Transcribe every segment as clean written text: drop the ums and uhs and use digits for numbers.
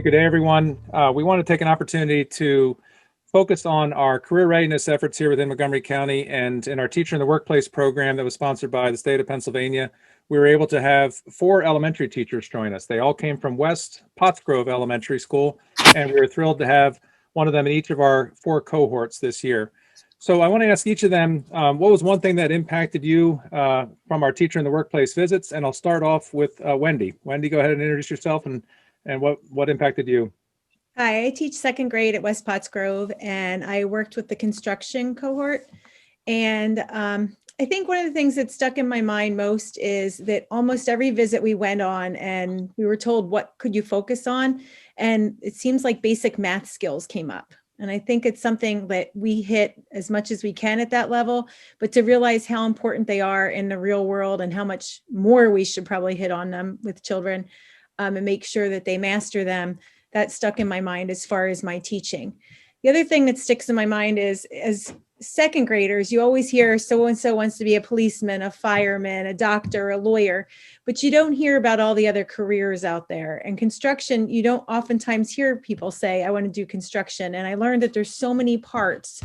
Good day, everyone. We want to take an opportunity to focus on our career readiness efforts here within Montgomery County, and in our Teacher in the Workplace program that was sponsored by the state of Pennsylvania. We were able to have 4 elementary teachers join us. They all came from West Pottsgrove Elementary School, and we were thrilled to have one of them in each of our 4 cohorts this year. So I want to ask each of them, what was one thing that impacted you from our Teacher in the Workplace visits? And I'll start off with Wendy. Wendy, go ahead and introduce yourself and what impacted you. Hi, I teach second grade at West Pottsgrove, and I worked with the construction cohort. And I think one of the things that stuck in my mind most is that almost every visit we went on and we were told, what could you focus on? And it seems like basic math skills came up. And I think it's something that we hit as much as we can at that level, but to realize how important they are in the real world and how much more we should probably hit on them with children and make sure that they master them. That stuck in my mind as far as my teaching. The other thing that sticks in my mind is, as second graders, you always hear so-and-so wants to be a policeman, a fireman, a doctor, a lawyer, but you don't hear about all the other careers out there. And construction, you don't oftentimes hear people say, I want to do construction. And I learned that there's so many parts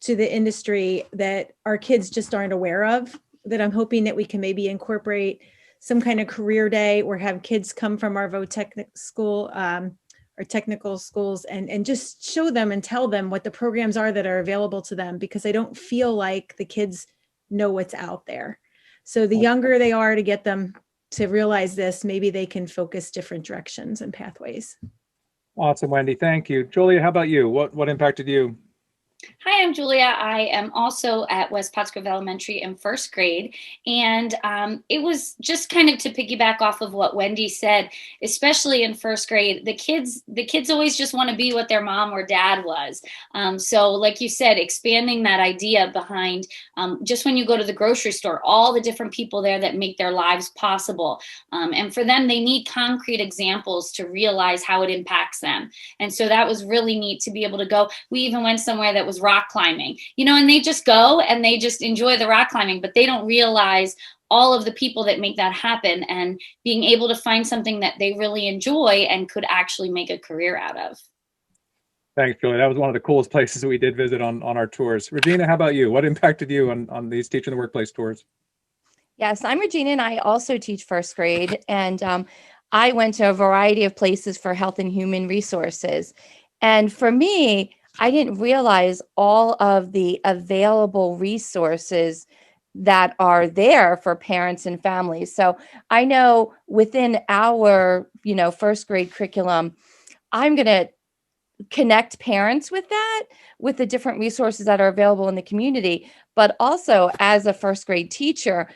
to the industry that our kids just aren't aware of, that I'm hoping that we can maybe incorporate some kind of career day or have kids come from our technical school, or technical schools, and just show them and tell them what the programs are that are available to them, because I don't feel like the kids know what's out there. So the younger they are to get them to realize this, maybe they can focus different directions and pathways. Awesome, Wendy. Thank you. Julia, how about you? What impacted you? Hi, I'm Julia. I am also at West Pottsgrove Elementary in first grade. And it was just kind of to piggyback off of what Wendy said, especially in first grade, the kids always just want to be what their mom or dad was. So like you said, expanding that idea behind just when you go to the grocery store, all the different people there that make their lives possible. And for them, they need concrete examples to realize how it impacts them. And so that was really neat to be able to go. We even went somewhere that was rock climbing, and they just go and they just enjoy the rock climbing, but they don't realize all of the people that make that happen, and being able to find something that they really enjoy and could actually make a career out of. Thanks, Julia. That was one of the coolest places we did visit on our tours. Regina, how about you? What impacted you on these Teaching the Workplace tours? Yes, I'm Regina, and I also teach first grade. And I went to a variety of places for health and human resources. And for me, I didn't realize all of the available resources that are there for parents and families. So I know within our, first grade curriculum, I'm going to connect parents with that, with the different resources that are available in the community, but also as a first grade teacher,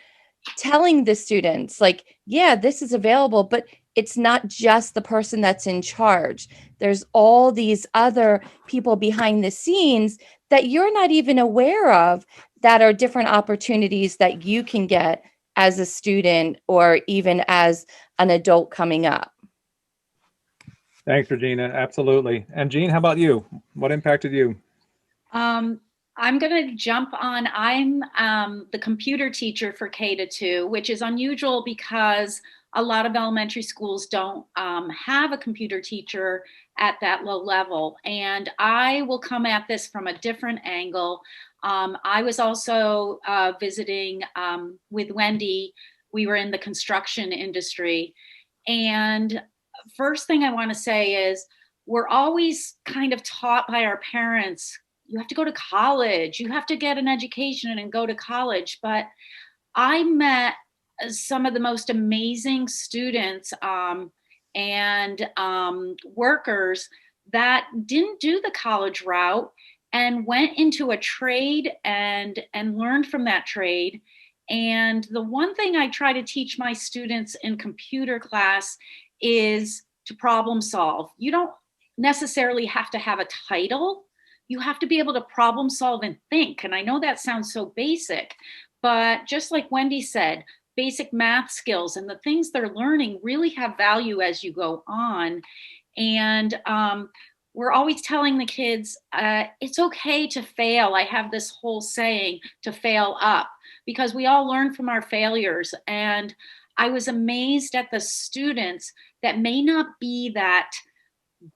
telling the students like, yeah, this is available, but it's not just the person that's in charge. There's all these other people behind the scenes that you're not even aware of, that are different opportunities that you can get as a student or even as an adult coming up. Thanks, Regina. Absolutely. And Jean, how about you? What impacted you? I'm going to jump on. I'm the computer teacher for K-2, which is unusual because a lot of elementary schools don't have a computer teacher at that low level. And I will come at this from a different angle. I was also visiting with Wendy. We were in the construction industry. And first thing I want to say is we're always kind of taught by our parents, you have to go to college, you have to get an education and go to college. But I met some of the most amazing students and workers that didn't do the college route and went into a trade and learned from that trade. And the one thing I try to teach my students in computer class is to problem solve. You don't necessarily have to have a title. You have to be able to problem solve and think. And I know that sounds so basic, but just like Wendy said, basic math skills and the things they're learning really have value as you go on. And we're always telling the kids, it's okay to fail. I have this whole saying, to fail up, because we all learn from our failures. And I was amazed at the students that may not be that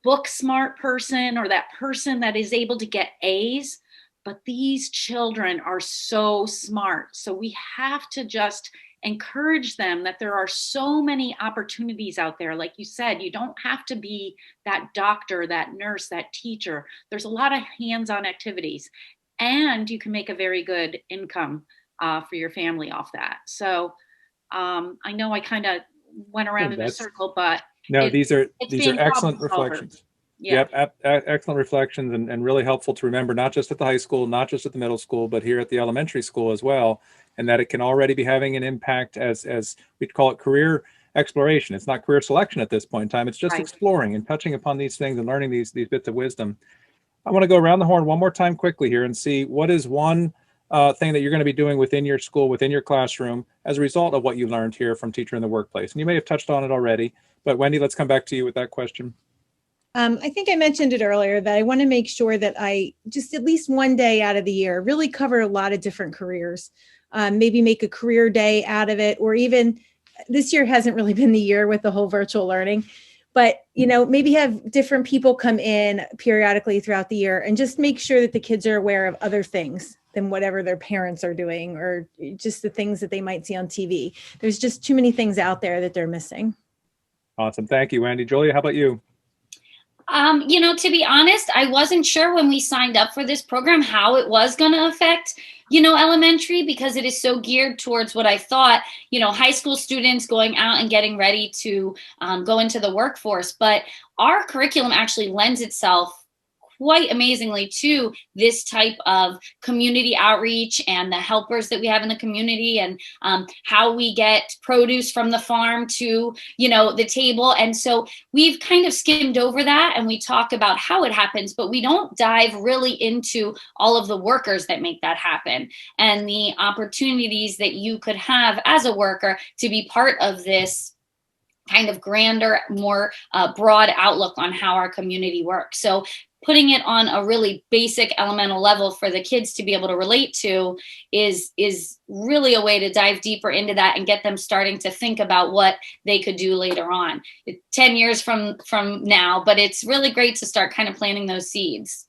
book smart person or that person that is able to get A's, but these children are so smart. So we have to just encourage them that there are so many opportunities out there. Like you said, you don't have to be that doctor, that nurse, that teacher. There's a lot of hands-on activities, and you can make a very good income for your family off that. So I know I kind of went around in a circle, but no, these are being excellent problem solver. reflections. Yeah. Yep, excellent reflections, and really helpful to remember, not just at the high school, not just at the middle school, but here at the elementary school as well, and that it can already be having an impact as we call it career exploration. It's not career selection at this point in time. It's just Right. exploring and touching upon these things and learning these bits of wisdom. I want to go around the horn one more time quickly here and see what is one thing that you're going to be doing within your school, within your classroom, as a result of what you learned here from Teacher in the Workplace. And you may have touched on it already, but Wendy, let's come back to you with that question. I think I mentioned it earlier that I want to make sure that I just at least one day out of the year really cover a lot of different careers. Maybe make a career day out of it, or even this year hasn't really been the year with the whole virtual learning, but maybe have different people come in periodically throughout the year and just make sure that the kids are aware of other things than whatever their parents are doing, or just the things that they might see on TV. There's just too many things out there that they're missing. Awesome. Thank you, Wendy. Julia, how about you? To be honest, I wasn't sure when we signed up for this program how it was going to affect, elementary, because it is so geared towards what I thought, high school students going out and getting ready to go into the workforce. But our curriculum actually lends itself quite amazingly to this type of community outreach and the helpers that we have in the community, and how we get produce from the farm to the table. And so we've kind of skimmed over that, and we talk about how it happens, but we don't dive really into all of the workers that make that happen and the opportunities that you could have as a worker to be part of this kind of grander, more broad outlook on how our community works. So putting it on a really basic elemental level for the kids to be able to relate to is really a way to dive deeper into that and get them starting to think about what they could do later on, 10 years from now. But it's really great to start kind of planting those seeds.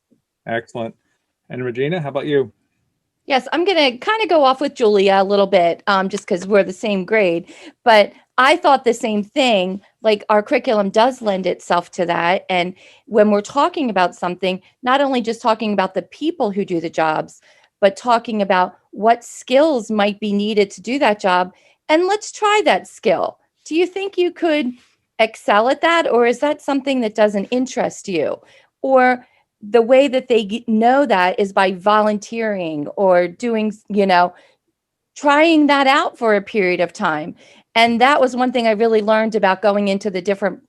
Excellent. And Regina, how about you? Yes, I'm going to kind of go off with Julia a little bit, just because we're the same grade. But I thought the same thing, like our curriculum does lend itself to that. And when we're talking about something, not only just talking about the people who do the jobs, but talking about what skills might be needed to do that job. And let's try that skill. Do you think you could excel at that? Or is that something that doesn't interest you? Or the way that they know that is by volunteering or doing, trying that out for a period of time. And that was one thing I really learned about going into the different,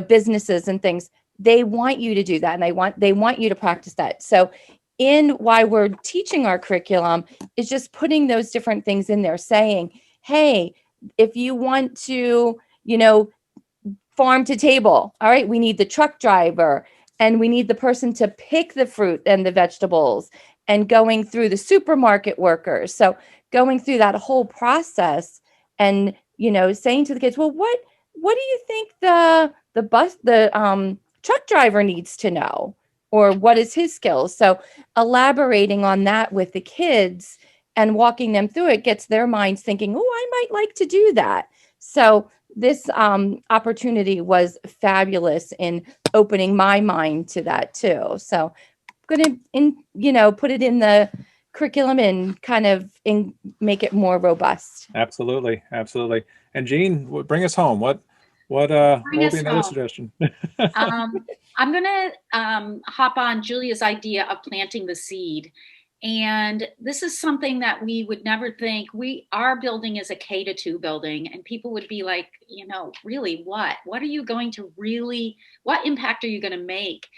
businesses and things. They want you to do that, and they want you to practice that. So in why we're teaching our curriculum is just putting those different things in there, saying, hey, if you want to, farm to table, all right, we need the truck driver, and we need the person to pick the fruit and the vegetables, and going through the supermarket workers. So going through that whole process and, saying to the kids, well, what do you think the truck driver needs to know? Or what is his skills? So elaborating on that with the kids and walking them through it gets their minds thinking, oh, I might like to do that. So this opportunity was fabulous in opening my mind to that too. So I'm going to, put it in the curriculum and kind of make it more robust. Absolutely. Absolutely. And Jean, bring us home. What will be another suggestion? I'm going to hop on Julia's idea of planting the seed. And this is something that we would never think. Our building is a K-2 building, and people would be like, really, what are you going to what impact are you going to make?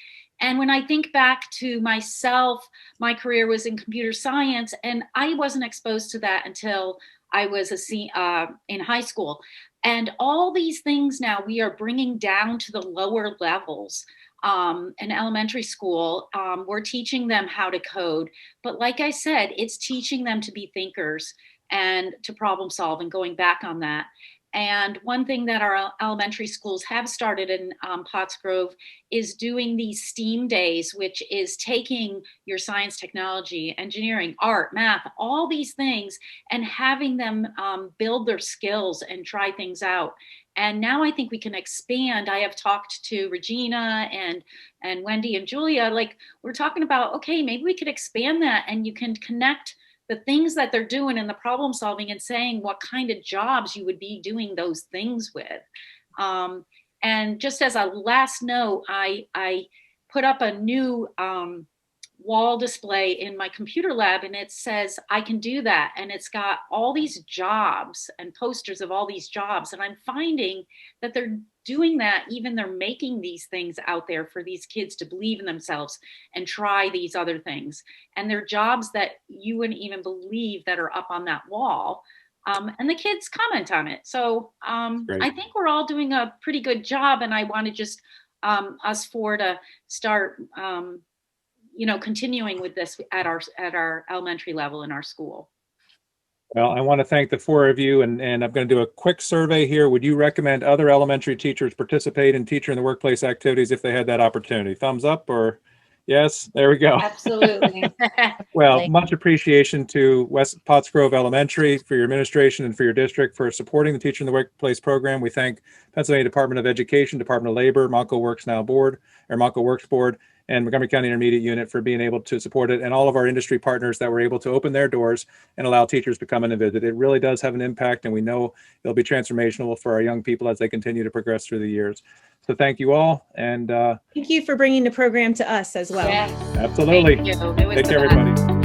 And when I think back to myself, my career was in computer science, and I wasn't exposed to that until I was in high school. And all these things now we are bringing down to the lower levels. In elementary school, we're teaching them how to code. But like I said, it's teaching them to be thinkers and to problem solve, and going back on that. And one thing that our elementary schools have started in Pottsgrove is doing these STEAM days, which is taking your science, technology, engineering, art, math, all these things, and having them build their skills and try things out. And now I think we can expand. I have talked to Regina and Wendy and Julia, like we're talking about, okay, maybe we could expand that, and you can connect the things that they're doing and the problem solving and saying what kind of jobs you would be doing those things with. And just as a last note, I put up a new wall display in my computer lab, and it says, I can do that. And it's got all these jobs and posters of all these jobs. And I'm finding that they're doing that, even they're making these things out there for these kids to believe in themselves and try these other things. And they're jobs that you wouldn't even believe that are up on that wall. And the kids comment on it. So I think we're all doing a pretty good job. And I want to just us four to start continuing with this at our elementary level in our school. Well, I want to thank the four of you, and I'm going to do a quick survey here. Would you recommend other elementary teachers participate in teacher in the workplace activities if they had that opportunity? Thumbs up or yes? There we go. Absolutely. Well, much appreciation to West Pottsgrove Elementary for your administration and for your district for supporting the Teacher in the Workplace program. We thank Pennsylvania Department of Education, Department of Labor, MontcoWorks Board, and Montgomery County Intermediate Unit for being able to support it, and all of our industry partners that were able to open their doors and allow teachers to come in and visit. It really does have an impact, and we know it'll be transformational for our young people as they continue to progress through the years. So thank you all. And thank you for bringing the program to us as well. Yes. Absolutely. Thank you. Take care, everybody.